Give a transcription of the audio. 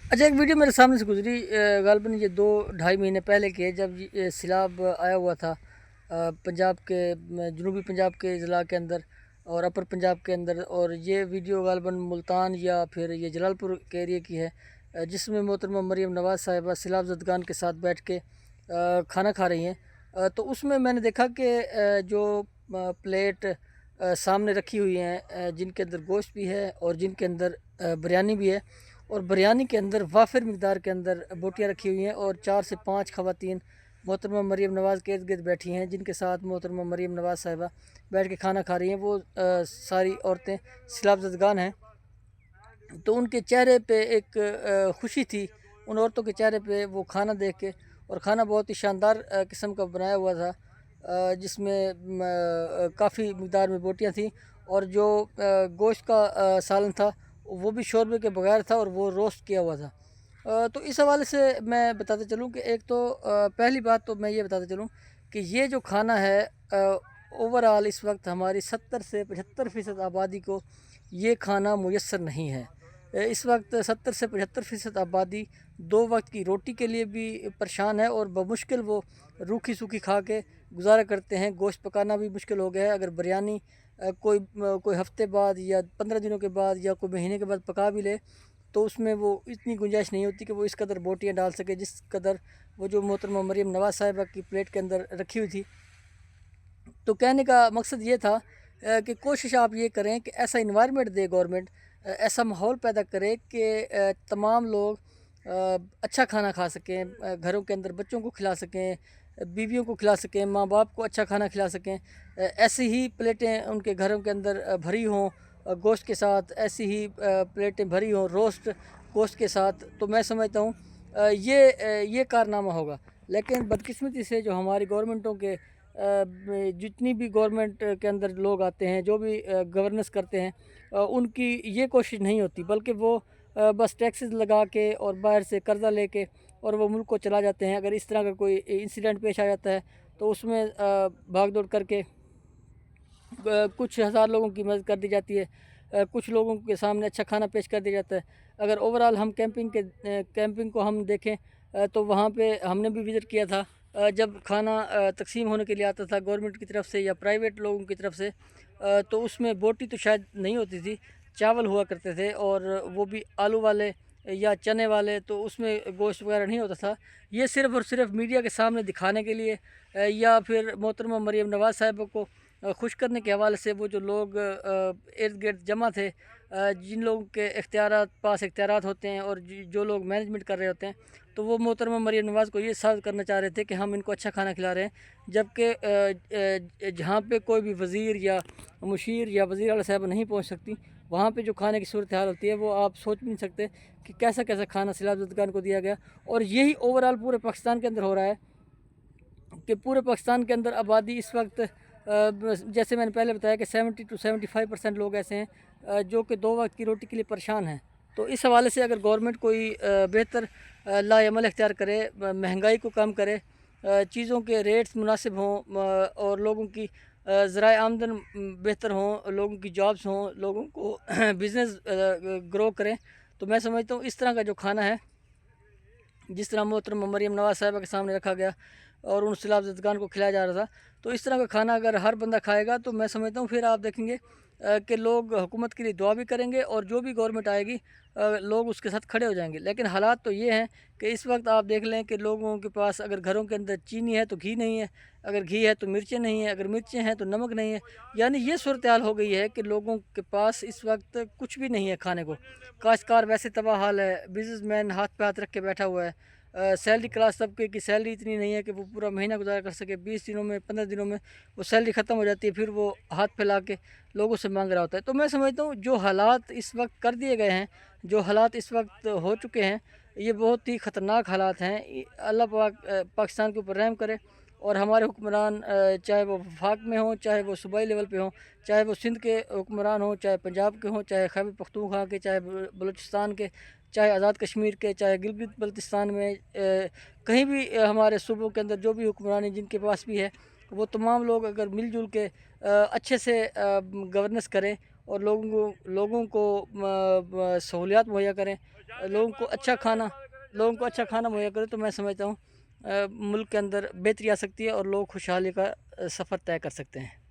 अच्छा, एक वीडियो मेरे सामने से गुजरी ग़ालिबन ये 2 ढाई महीने पहले की है, जब ये सैलाब आया हुआ था पंजाब के जनूबी पंजाब के ज़िला के अंदर और अपर पंजाब के अंदर। और ये वीडियो ग़ालिबन मुल्तान या फिर ये जलालपुर के एरिया की है, जिसमें मोहतरमा मरीम नवाज़ साहिबा सैलाब ज़दगान के साथ बैठ के खाना खा रही हैं। तो उसमें मैंने देखा कि जो प्लेट सामने रखी हुई हैं, जिनके अंदर गोश्त भी है और जिनके अंदर बिरयानी भी है। और बिरयानी के अंदर वाफिर मकदार के अंदर बोटियाँ रखी हुई हैं और 4 से 5 ख़वातीन मोहतरमा मरीम नवाज़ के इर्द गिर्द बैठी हैं, जिनके साथ मोहतरमा मरीम नवाज़ साहिबा बैठ के खाना खा रही हैं। वो सारी औरतें सैलाब ज़दगान हैं। तो उनके चेहरे पे एक खुशी थी, उन औरतों के चेहरे पे वो खाना देख के। और खाना बहुत ही शानदार किस्म का बनाया हुआ था, जिसमें काफ़ी मकदार में बोटियाँ थीं। और जो गोश्त का सालन था वो भी शोरबे के बगैर था और वो रोस्ट किया हुआ था। तो इस हवाले से मैं बताते चलूँ कि एक तो पहली बात तो मैं ये बताते चलूँ कि ये जो खाना है, ओवरऑल इस वक्त हमारी 70 से 75% आबादी को ये खाना मुयस्सर नहीं है। इस वक्त 70 से 75% आबादी 2 वक्त की रोटी के लिए भी परेशान है और बमुश्किल वो रूखी सूखी खा के गुजारा करते हैं। गोश्त पकाना भी मुश्किल हो गया है। अगर बिरयानी कोई हफ़्ते बाद या 15 दिनों के बाद या कोई महीने के बाद पका भी ले, तो उसमें वो इतनी गुंजाइश नहीं होती कि वो इस कदर बोटियाँ डाल सके जिस कदर वो जो मोहतरमा मरीम नवाज़ साहिबा की प्लेट के अंदर रखी हुई थी। तो कहने का मकसद ये था कि कोशिश आप ये करें कि ऐसा इन्वायरमेंट दे गवर्नमेंट, ऐसा माहौल पैदा करे कि तमाम लोग अच्छा खाना खा सकें, घरों के अंदर बच्चों को खिला सकें, बीवियों को खिला सकें, माँ बाप को अच्छा खाना खिला सकें। ऐसी ही प्लेटें उनके घरों के अंदर भरी हों गोश्त के साथ, ऐसी ही प्लेटें भरी हों रोस्ट गोश्त के साथ। तो मैं समझता हूँ ये कारनामा होगा। लेकिन बदकिस्मती से जो हमारी गवर्नमेंटों के जितनी भी गवर्नमेंट के अंदर लोग आते हैं, जो भी गवर्नेंस करते हैं, उनकी ये कोशिश नहीं होती, बल्कि वो बस टैक्सेस लगा के और बाहर से कर्ज़ा लेके और वो मुल्क को चला जाते हैं। अगर इस तरह का कोई इंसिडेंट पेश आ जाता है तो उसमें भाग दौड़ करके कुछ हज़ार लोगों की मदद कर दी जाती है, कुछ लोगों के सामने अच्छा खाना पेश कर दिया जाता है। अगर ओवरऑल हम कैंपिंग को हम देखें, तो वहाँ पे हमने भी विज़िट किया था। जब खाना तकसीम होने के लिए आता था गवर्नमेंट की तरफ से या प्राइवेट लोगों की तरफ से, तो उसमें बोटी तो शायद नहीं होती थी, चावल हुआ करते थे और वो भी आलू वाले या चने वाले। तो उसमें गोश्त वगैरह नहीं होता था। ये सिर्फ़ और सिर्फ मीडिया के सामने दिखाने के लिए या फिर मोहतरमा मरीम नवाज़ साहिबा को खुश करने के हवाले से वो जो लोग इर्द गिर्द जमा थे, जिन लोगों के पास इख्तियारात होते हैं और जो लोग मैनेजमेंट कर रहे होते हैं, तो वो मोहतरमा मरीम नवाज़ को ये साबित करना चाह रहे थे कि हम इनको अच्छा खाना खिला रहे हैं। जबकि जहाँ पे कोई भी वज़ीर या मुशीर या वज़ीर आला साहब नहीं पहुँच सकती, वहाँ पे जो खाने की सूरत हाल होती है वो आप सोच भी नहीं सकते कि कैसा कैसा खाना सैलाब ज़दगान को दिया गया। और यही ओवरऑल पूरे पाकिस्तान के अंदर हो रहा है कि पूरे पाकिस्तान के अंदर आबादी इस वक्त जैसे मैंने पहले बताया कि 70 से 75% लोग ऐसे हैं जो कि 2 वक्त की रोटी के लिए परेशान हैं। तो इस हवाले से अगर गवर्नमेंट कोई बेहतर लाएमल इख्तियार करे, महंगाई को कम करे, चीज़ों के रेट्स मुनासिब हों, और लोगों की ज़राए आमदन बेहतर हों, लोगों की जॉब्स हों, लोगों को बिज़नेस ग्रो करें, तो मैं समझता हूँ इस तरह का जो खाना है, जिस तरह मोहतरमा मरीम नवाज़ साहिबा के सामने रखा गया और उन सैलाब ज़दगान को खिलाया जा रहा था, तो इस तरह का खाना अगर हर बंदा खाएगा तो मैं समझता हूँ फिर आप देखेंगे कि लोग हुकूमत के लिए दुआ भी करेंगे और जो भी गवर्नमेंट आएगी लोग उसके साथ खड़े हो जाएंगे। लेकिन हालात तो ये हैं कि इस वक्त आप देख लें कि लोगों के पास अगर घरों के अंदर चीनी है तो घी नहीं है, अगर घी है तो मिर्चें नहीं है, अगर मिर्चें हैं तो नमक नहीं है। यानी ये सूरत हाल हो गई है कि लोगों के पास इस वक्त कुछ भी नहीं है खाने को। काश्तकार वैसे तबाह हाल है, बिजनेसमैन हाथ पे हाथ रख के बैठा हुआ है। सैलरी क्लास तबके की सैलरी इतनी नहीं है कि वो पूरा महीना गुजारा कर सके। 20 दिनों में 15 दिनों में वो सैलरी ख़त्म हो जाती है, फिर वो हाथ फैला के लोगों से मांग रहा होता है। तो मैं समझता हूँ जो हालात इस वक्त कर दिए गए हैं, जो हालात इस वक्त हो चुके हैं, ये बहुत ही ख़तरनाक हालात हैं। अल्लाह पाक पाकिस्तान के ऊपर रहम करे और हमारे हुक्मरान, चाहे वो वफाक में हों, चाहे वो सूबाई लेवल पे हों, चाहे वो सिंध के हुक्मरान हों, चाहे पंजाब के हों, चाहे खैबर पख्तूनख्वा के, चाहे बलूचिस्तान के, चाहे आज़ाद कश्मीर के, चाहे गिलगित बल्तिस्तान में, कहीं भी हमारे सूबों के अंदर जो भी हुक्मरानी जिनके पास भी है, वो तमाम लोग अगर मिलजुल के अच्छे से गवर्नेंस करें और लोगों को सहूलियात मुहैया करें, لوگوں کو اچھا کھانا مہیا کرے تو میں سمجھتا ہوں ملک کے اندر بہتری آ سکتی ہے اور لوگ خوشحالی کا سفر طے کر سکتے ہیں.